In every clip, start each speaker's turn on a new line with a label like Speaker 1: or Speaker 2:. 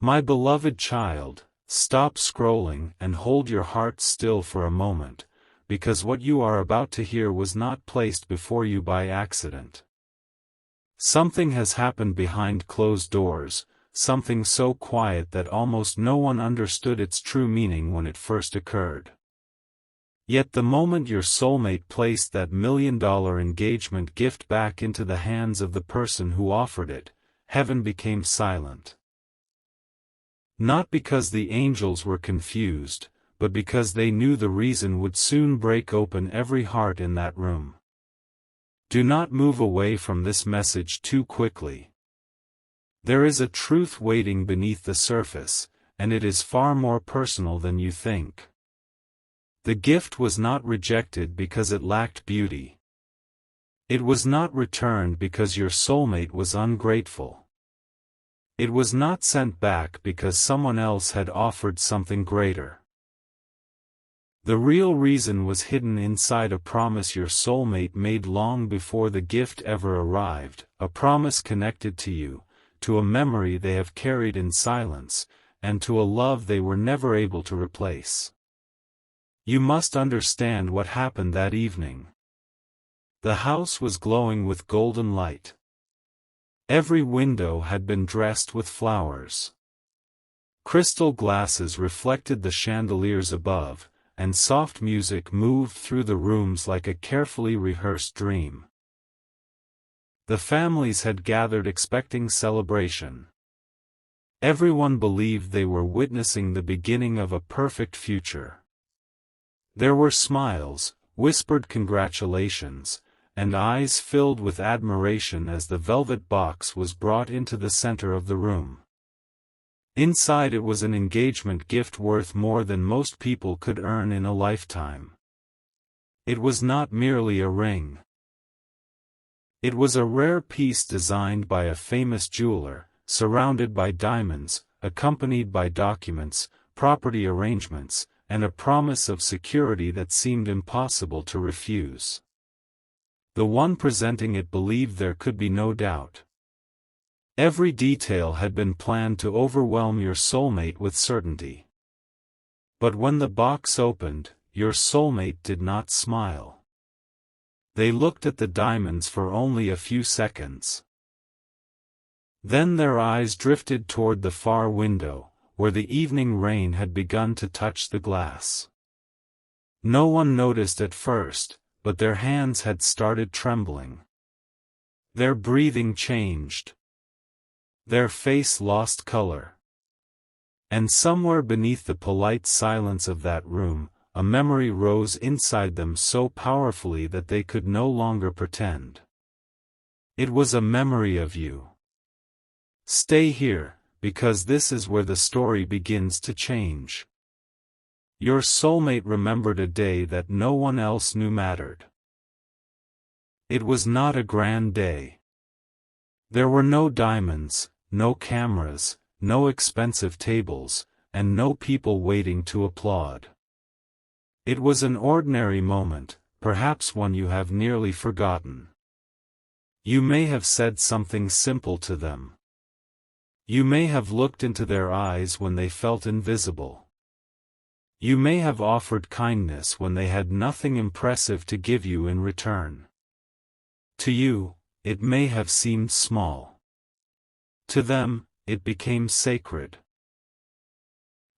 Speaker 1: My beloved child, stop scrolling and hold your heart still for a moment, because what you are about to hear was not placed before you by accident. Something has happened behind closed doors, something so quiet that almost no one understood its true meaning when it first occurred. Yet the moment your soulmate placed that $1 million engagement gift back into the hands of the person who offered it, heaven became silent. Not because the angels were confused, but because they knew the reason would soon break open every heart in that room. Do not move away from this message too quickly. There is a truth waiting beneath the surface, and it is far more personal than you think. The gift was not rejected because it lacked beauty. It was not returned because your soulmate was ungrateful. It was not sent back because someone else had offered something greater. The real reason was hidden inside a promise your soulmate made long before the gift ever arrived, a promise connected to you, to a memory they have carried in silence, and to a love they were never able to replace. You must understand what happened that evening. The house was glowing with golden light. Every window had been dressed with flowers. Crystal glasses reflected the chandeliers above, and soft music moved through the rooms like a carefully rehearsed dream. The families had gathered expecting celebration. Everyone believed they were witnessing the beginning of a perfect future. There were smiles, whispered congratulations, and eyes filled with admiration as the velvet box was brought into the center of the room. Inside it was an engagement gift worth more than most people could earn in a lifetime. It was not merely a ring. It was a rare piece designed by a famous jeweler, surrounded by diamonds, accompanied by documents, property arrangements, and a promise of security that seemed impossible to refuse. The one presenting it believed there could be no doubt. Every detail had been planned to overwhelm your soulmate with certainty. But when the box opened, your soulmate did not smile. They looked at the diamonds for only a few seconds. Then their eyes drifted toward the far window, where the evening rain had begun to touch the glass. No one noticed at first, but their hands had started trembling. Their breathing changed. Their face lost color. And somewhere beneath the polite silence of that room, a memory rose inside them so powerfully that they could no longer pretend. It was a memory of you. Stay here, because this is where the story begins to change. Your soulmate remembered a day that no one else knew mattered. It was not a grand day. There were no diamonds, no cameras, no expensive tables, and no people waiting to applaud. It was an ordinary moment, perhaps one you have nearly forgotten. You may have said something simple to them. You may have looked into their eyes when they felt invisible. You may have offered kindness when they had nothing impressive to give you in return. To you, it may have seemed small. To them, it became sacred.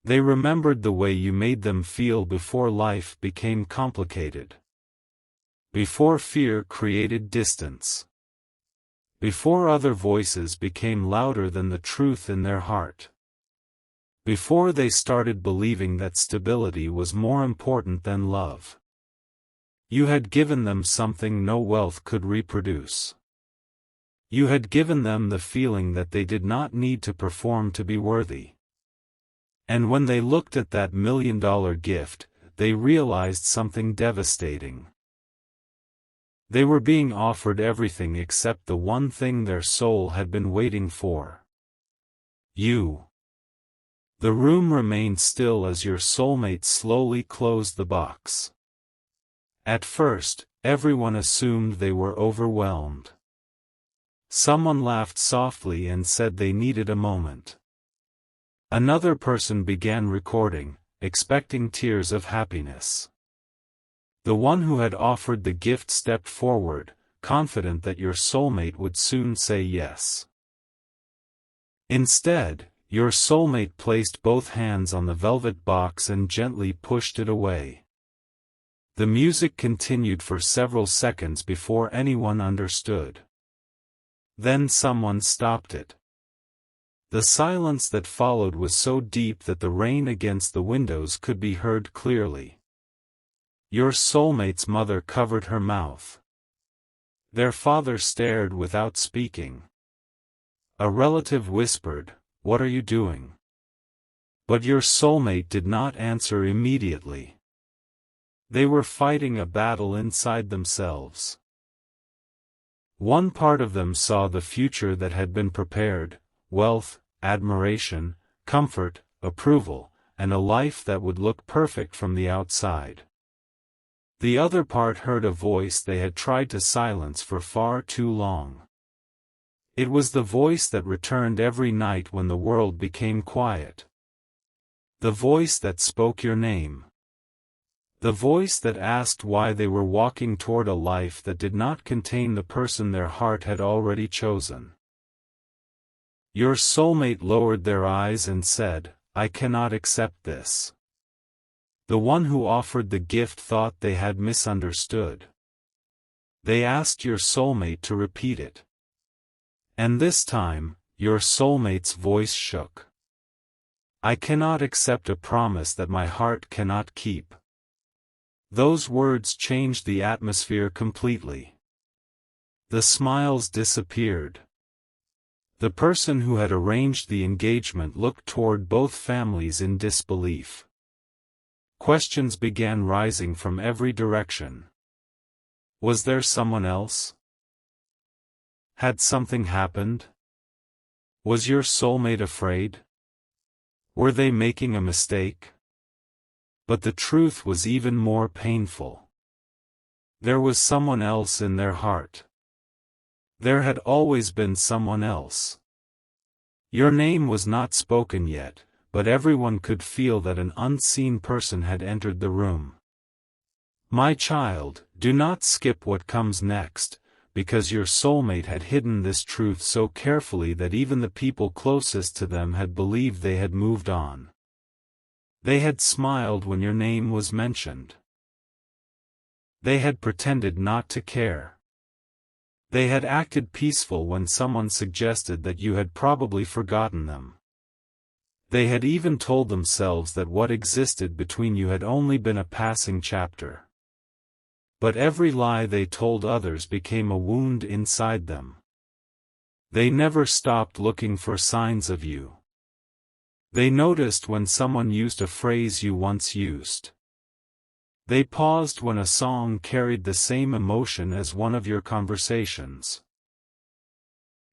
Speaker 1: They remembered the way you made them feel before life became complicated. Before fear created distance. Before other voices became louder than the truth in their heart. Before they started believing that stability was more important than love. You had given them something no wealth could reproduce. You had given them the feeling that they did not need to perform to be worthy. And when they looked at that $1 million gift, they realized something devastating. They were being offered everything except the one thing their soul had been waiting for. You. The room remained still as your soulmate slowly closed the box. At first, everyone assumed they were overwhelmed. Someone laughed softly and said they needed a moment. Another person began recording, expecting tears of happiness. The one who had offered the gift stepped forward, confident that your soulmate would soon say yes. Instead, your soulmate placed both hands on the velvet box and gently pushed it away. The music continued for several seconds before anyone understood. Then someone stopped it. The silence that followed was so deep that the rain against the windows could be heard clearly. Your soulmate's mother covered her mouth. Their father stared without speaking. A relative whispered, "What are you doing?" But your soulmate did not answer immediately. They were fighting a battle inside themselves. One part of them saw the future that had been prepared: wealth, admiration, comfort, approval, and a life that would look perfect from the outside. The other part heard a voice they had tried to silence for far too long. It was the voice that returned every night when the world became quiet. The voice that spoke your name. The voice that asked why they were walking toward a life that did not contain the person their heart had already chosen. Your soulmate lowered their eyes and said, "I cannot accept this." The one who offered the gift thought they had misunderstood. They asked your soulmate to repeat it. And this time, your soulmate's voice shook. "I cannot accept a promise that my heart cannot keep." Those words changed the atmosphere completely. The smiles disappeared. The person who had arranged the engagement looked toward both families in disbelief. Questions began rising from every direction. Was there someone else? Had something happened? Was your soulmate afraid? Were they making a mistake? But the truth was even more painful. There was someone else in their heart. There had always been someone else. Your name was not spoken yet, but everyone could feel that an unseen person had entered the room. My child, do not skip what comes next, because your soulmate had hidden this truth so carefully that even the people closest to them had believed they had moved on. They had smiled when your name was mentioned. They had pretended not to care. They had acted peaceful when someone suggested that you had probably forgotten them. They had even told themselves that what existed between you had only been a passing chapter. But every lie they told others became a wound inside them. They never stopped looking for signs of you. They noticed when someone used a phrase you once used. They paused when a song carried the same emotion as one of your conversations.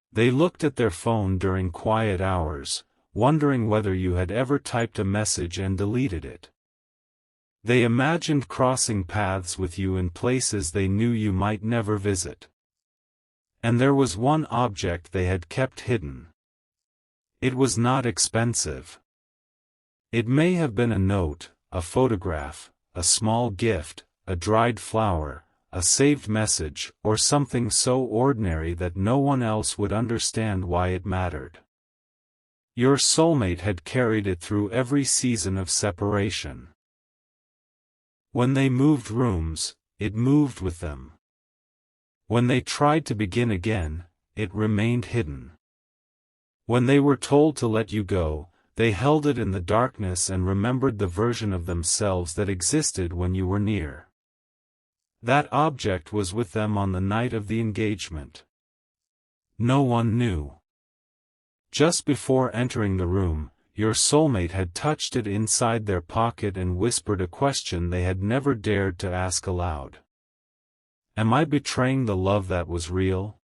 Speaker 1: They looked at their phone during quiet hours, wondering whether you had ever typed a message and deleted it. They imagined crossing paths with you in places they knew you might never visit. And there was one object they had kept hidden. It was not expensive. It may have been a note, a photograph, a small gift, a dried flower, a saved message, or something so ordinary that no one else would understand why it mattered. Your soulmate had carried it through every season of separation. When they moved rooms, it moved with them. When they tried to begin again, it remained hidden. When they were told to let you go, they held it in the darkness and remembered the version of themselves that existed when you were near. That object was with them on the night of the engagement. No one knew. Just before entering the room, your soulmate had touched it inside their pocket and whispered a question they had never dared to ask aloud. Am I betraying the love that was real?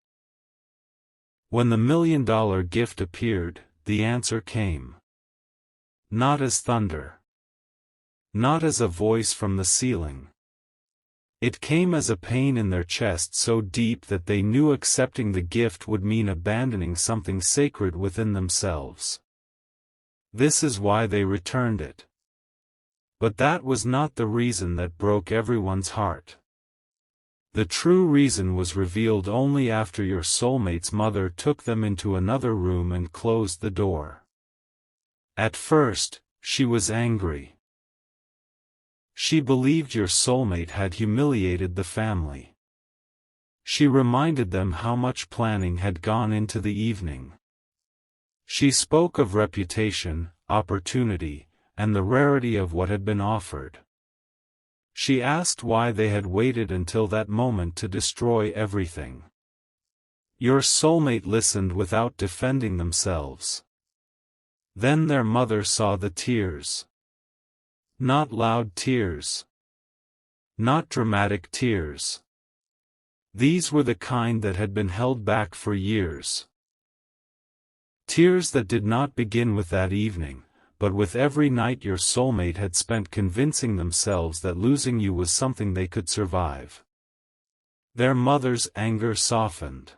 Speaker 1: When the $1 million gift appeared, the answer came. Not as thunder. Not as a voice from the ceiling. It came as a pain in their chest so deep that they knew accepting the gift would mean abandoning something sacred within themselves. This is why they returned it. But that was not the reason that broke everyone's heart. The true reason was revealed only after your soulmate's mother took them into another room and closed the door. At first, she was angry. She believed your soulmate had humiliated the family. She reminded them how much planning had gone into the evening. She spoke of reputation, opportunity, and the rarity of what had been offered. She asked why they had waited until that moment to destroy everything. Your soulmate listened without defending themselves. Then their mother saw the tears. Not loud tears. Not dramatic tears. These were the kind that had been held back for years. Tears that did not begin with that evening, but with every night your soulmate had spent convincing themselves that losing you was something they could survive. Their mother's anger softened.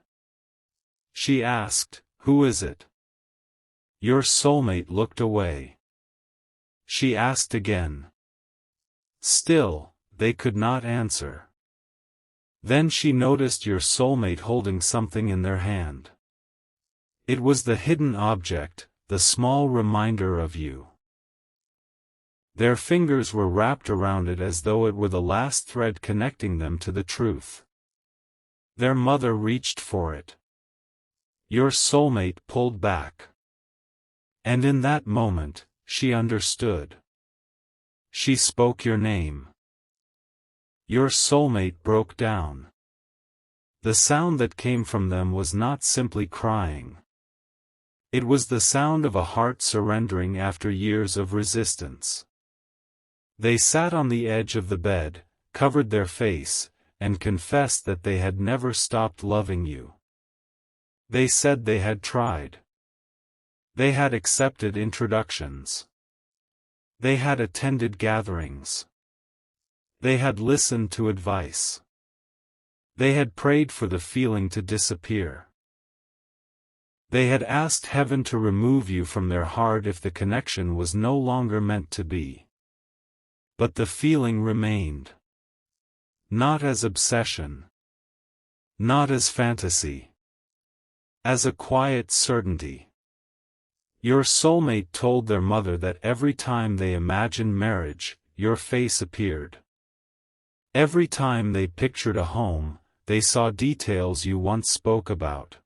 Speaker 1: She asked, "Who is it?" Your soulmate looked away. She asked again. Still, they could not answer. Then she noticed your soulmate holding something in their hand. It was the hidden object, the small reminder of you. Their fingers were wrapped around it as though it were the last thread connecting them to the truth. Their mother reached for it. Your soulmate pulled back. And in that moment, she understood. She spoke your name. Your soulmate broke down. The sound that came from them was not simply crying. It was the sound of a heart surrendering after years of resistance. They sat on the edge of the bed, covered their face, and confessed that they had never stopped loving you. They said they had tried. They had accepted introductions. They had attended gatherings. They had listened to advice. They had prayed for the feeling to disappear. They had asked heaven to remove you from their heart if the connection was no longer meant to be. But the feeling remained. Not as obsession. Not as fantasy. As a quiet certainty. Your soulmate told their mother that every time they imagined marriage, your face appeared. Every time they pictured a home, they saw details you once spoke about.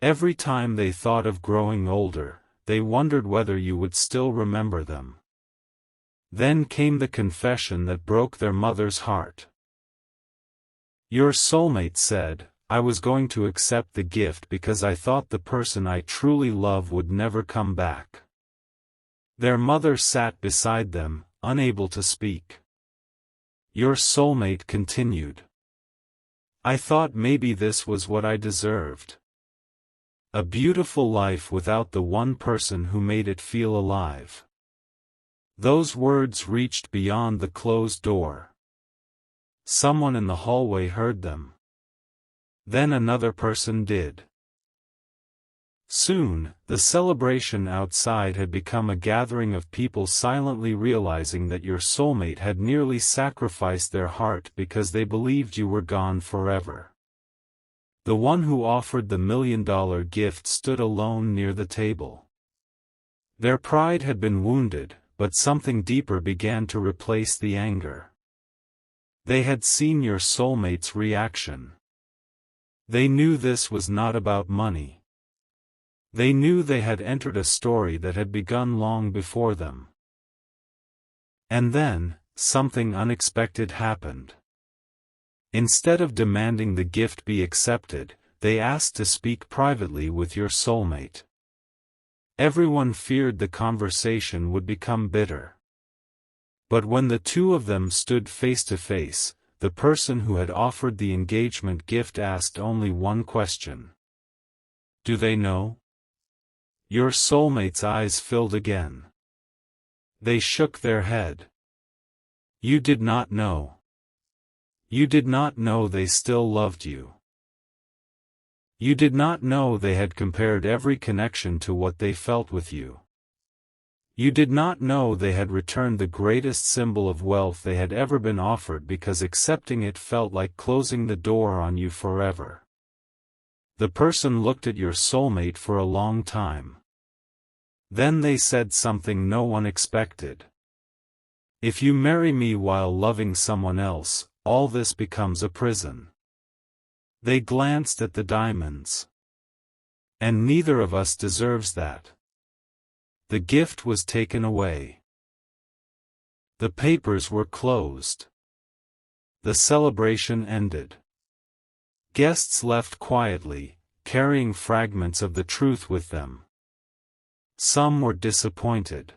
Speaker 1: Every time they thought of growing older, they wondered whether you would still remember them. Then came the confession that broke their mother's heart. Your soulmate said, "I was going to accept the gift because I thought the person I truly love would never come back." Their mother sat beside them, unable to speak. Your soulmate continued. "I thought maybe this was what I deserved. A beautiful life without the one person who made it feel alive." Those words reached beyond the closed door. Someone in the hallway heard them. Then another person did. Soon, the celebration outside had become a gathering of people silently realizing that your soulmate had nearly sacrificed their heart because they believed you were gone forever. The one who offered the $1 million gift stood alone near the table. Their pride had been wounded, but something deeper began to replace the anger. They had seen your soulmate's reaction. They knew this was not about money. They knew they had entered a story that had begun long before them. And then, something unexpected happened. Instead of demanding the gift be accepted, they asked to speak privately with your soulmate. Everyone feared the conversation would become bitter. But when the two of them stood face to face, the person who had offered the engagement gift asked only one question. "Do they know?" Your soulmate's eyes filled again. They shook their head. "You did not know. You did not know they still loved you. You did not know they had compared every connection to what they felt with you. You did not know they had returned the greatest symbol of wealth they had ever been offered because accepting it felt like closing the door on you forever. The person looked at your soulmate for a long time. Then they said something no one expected. If you marry me while loving someone else, all this becomes a prison. They glanced at the diamonds. And neither of us deserves that. The gift was taken away. The papers were closed. The celebration ended. Guests left quietly, carrying fragments of the truth with them. Some were disappointed.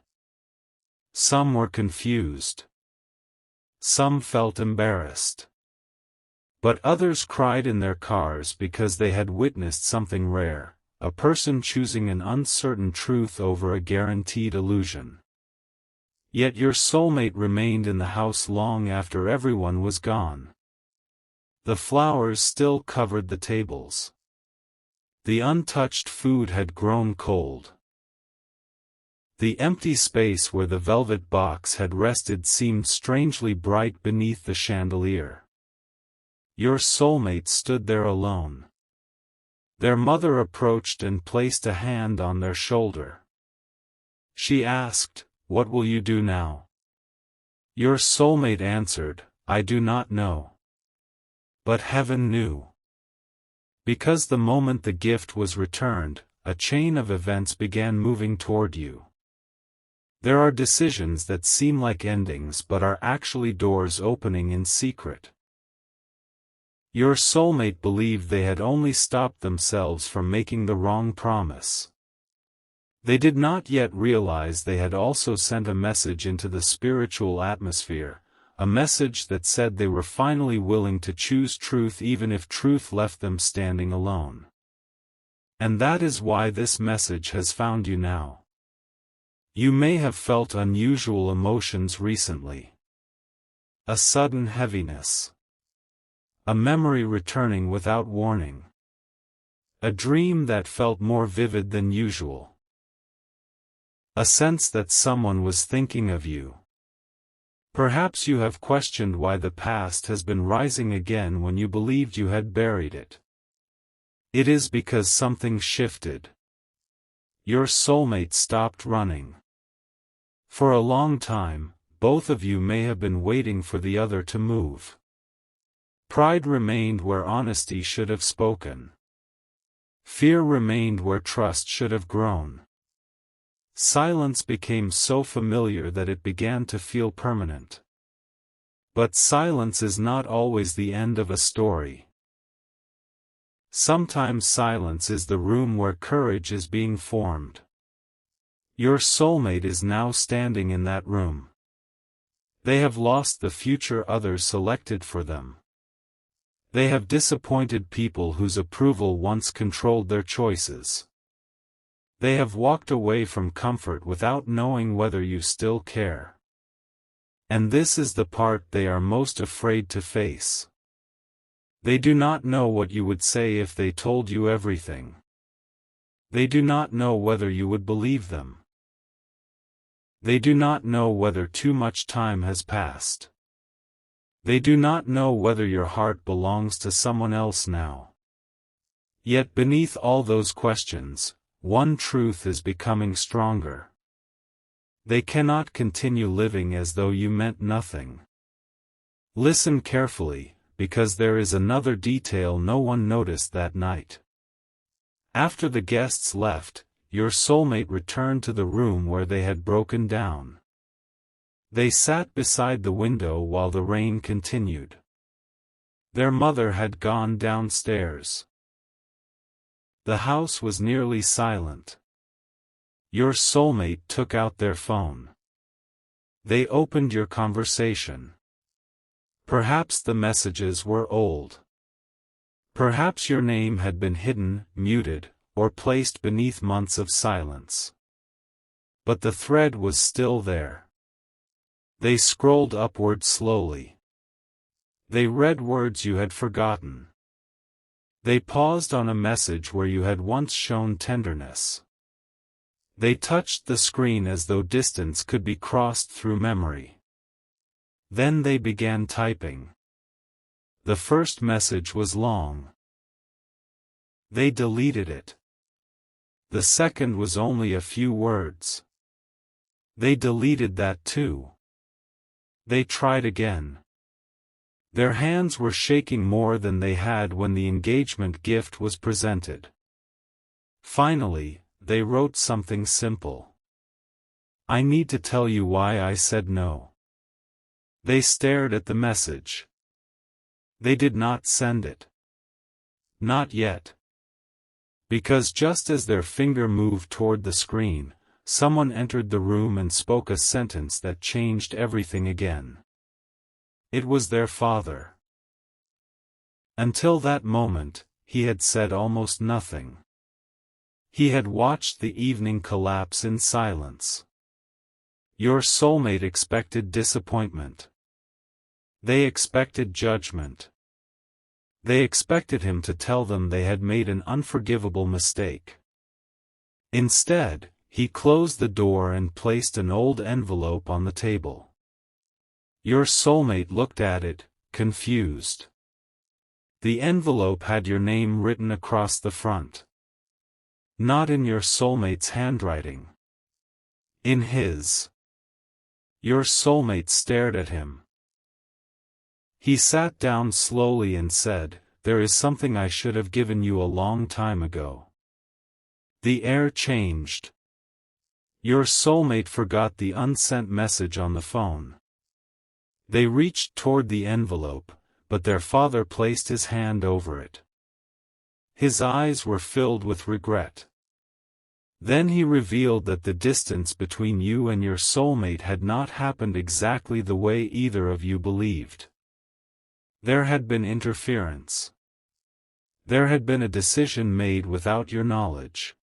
Speaker 1: Some were confused. Some felt embarrassed. But others cried in their cars because they had witnessed something rare, a person choosing an uncertain truth over a guaranteed illusion. Yet your soulmate remained in the house long after everyone was gone. The flowers still covered the tables. The untouched food had grown cold. The empty space where the velvet box had rested seemed strangely bright beneath the chandelier. Your soulmate stood there alone. Their mother approached and placed a hand on their shoulder. She asked, "What will you do now?" Your soulmate answered, "I do not know." But heaven knew. Because the moment the gift was returned, a chain of events began moving toward you. There are decisions that seem like endings but are actually doors opening in secret. Your soulmate believed they had only stopped themselves from making the wrong promise. They did not yet realize they had also sent a message into the spiritual atmosphere, a message that said they were finally willing to choose truth even if truth left them standing alone. And that is why this message has found you now. You may have felt unusual emotions recently. A sudden heaviness. A memory returning without warning. A dream that felt more vivid than usual. A sense that someone was thinking of you. Perhaps you have questioned why the past has been rising again when you believed you had buried it. It is because something shifted. Your soulmate stopped running. For a long time, both of you may have been waiting for the other to move. Pride remained where honesty should have spoken. Fear remained where trust should have grown. Silence became so familiar that it began to feel permanent. But silence is not always the end of a story. Sometimes silence is the room where courage is being formed. Your soulmate is now standing in that room. They have lost the future others selected for them. They have disappointed people whose approval once controlled their choices. They have walked away from comfort without knowing whether you still care. And this is the part they are most afraid to face. They do not know what you would say if they told you everything. They do not know whether you would believe them. They do not know whether too much time has passed. They do not know whether your heart belongs to someone else now. Yet beneath all those questions, one truth is becoming stronger. They cannot continue living as though you meant nothing. Listen carefully, because there is another detail no one noticed that night. After the guests left, your soulmate returned to the room where they had broken down. They sat beside the window while the rain continued. Their mother had gone downstairs. The house was nearly silent. Your soulmate took out their phone. They opened your conversation. Perhaps the messages were old. Perhaps your name had been hidden, muted, or placed beneath months of silence. But the thread was still there. They scrolled upward slowly. They read words you had forgotten. They paused on a message where you had once shown tenderness. They touched the screen as though distance could be crossed through memory. Then they began typing. The first message was long. They deleted it. The second was only a few words. They deleted that too. They tried again. Their hands were shaking more than they had when the engagement gift was presented. Finally, they wrote something simple. I need to tell you why I said no. They stared at the message. They did not send it. Not yet. Because just as their finger moved toward the screen, someone entered the room and spoke a sentence that changed everything again. It was their father. Until that moment, he had said almost nothing. He had watched the evening collapse in silence. Your soulmate expected disappointment. They expected judgment. They expected him to tell them they had made an unforgivable mistake. Instead, he closed the door and placed an old envelope on the table. Your soulmate looked at it, confused. The envelope had your name written across the front. Not in your soulmate's handwriting. In his. Your soulmate stared at him. He sat down slowly and said, "There is something I should have given you a long time ago." The air changed. Your soulmate forgot the unsent message on the phone. They reached toward the envelope, but their father placed his hand over it. His eyes were filled with regret. Then he revealed that the distance between you and your soulmate had not happened exactly the way either of you believed. There had been interference. There had been a decision made without your knowledge.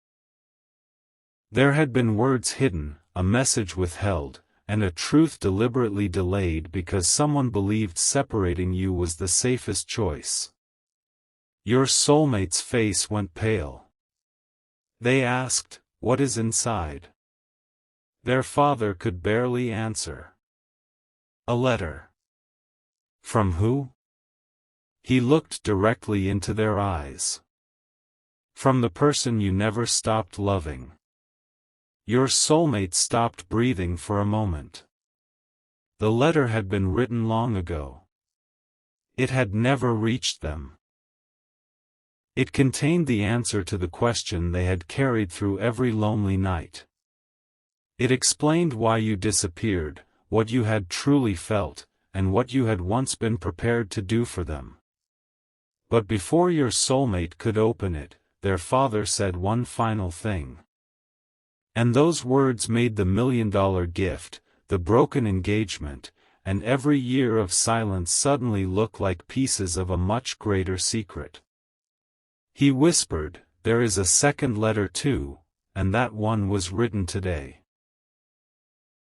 Speaker 1: There had been words hidden, a message withheld, and a truth deliberately delayed because someone believed separating you was the safest choice. Your soulmate's face went pale. They asked, "What is inside?" Their father could barely answer. "A letter." From who? He looked directly into their eyes. "From the person you never stopped loving." Your soulmate stopped breathing for a moment. The letter had been written long ago. It had never reached them. It contained the answer to the question they had carried through every lonely night. It explained why you disappeared, what you had truly felt, and what you had once been prepared to do for them. But before your soulmate could open it, their father said one final thing. And those words made the $1 million gift, the broken engagement, and every year of silence suddenly look like pieces of a much greater secret. He whispered, "There is a second letter too, and that one was written today."